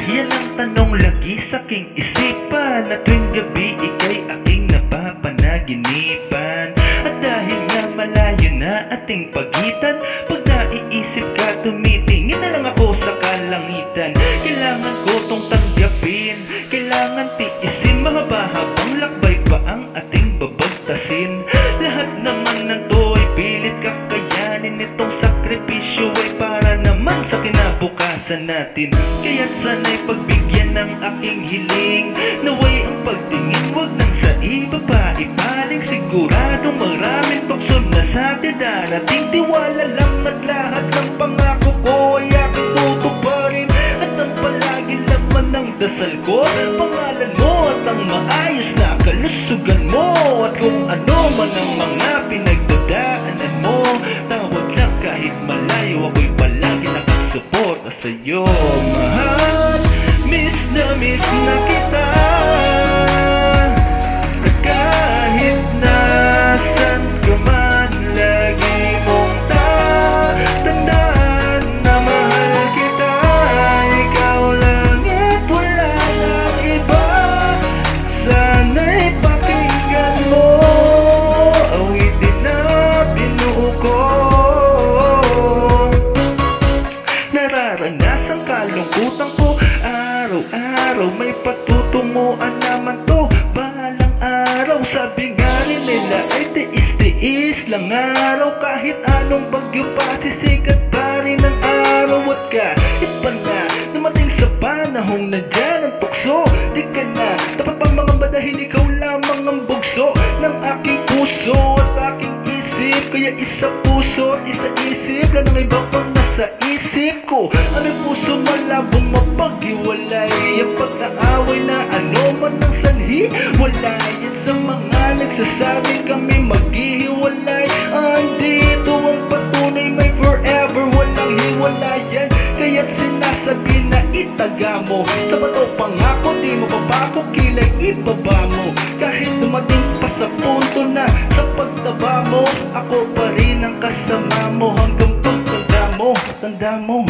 Yan ang tanong lagi sa aking isipan, na tuwing gabi ika'y aking napapanaginipan. At dahil nga malayo na ating pagitan, pag naiisip ka tumitingin na lang ako sa kalangitan. Kailangan ko tong tanggapin, kailangan tiisin, mahaba-habang lakbay pa ang ating babagtasin. Lahat naman ng to'y pilit kakayanin, itong sakripisyo ay para naman sa kinabukasan natin. Kaya't sana'y pagbigyan ng aking hiling, naway ang pagtingin wag nang sa iba pa ipaling. Siguradong maraming tukso na sa atin darating. Tiwala lang at lahat ng pangako ko ay aking tutuparin. At ang palagi laman ng dasal ko, pangalan mo at ang maayos na kalusugan mo. At kung ano man ang mga pinagdadaanan mo, tawag lang kahit malayo, ako'y palagi nakasuporta sa'yo. Mahal, miss na kita, at kahit nasan ka man, lagi mong tatandaan na mahal kita. Ikaw lang at wala nang iba, sana'y pakinggan mo awitin na binuo ko. Nararanasang kalungkutan ko araw-araw, may patutunguan naman to balang araw. Sabi nga rin nila ay tiis-tiis lang araw, kahit anong bagyo pa sisikat pa rin ang araw. At kahit pa na dumating sa panahong nandyan ang tukso, di ka na dapat pang mga badahil, ikaw lamang ang bugso ng aking puso at aking isip. Kaya isa puso at isa isip, lang ang iba pang nasa isip ko. Aming puso malabong mapaghiwalay, ang pag-aaway na ano man ang sanhi, wala yan sa mga nagsasabing kami maghihiwalay. Andito ang patunay, may forever, walang hiwalayan. Kaya't sinasabi na itaga mo sa bato, pangako di mo papako, kilay ibaba mo. Kahit dumating pa sa punto na sa pagtaba mo, ako pa rin ang kasama mo hanggang pagtanda mo. Tanda mo.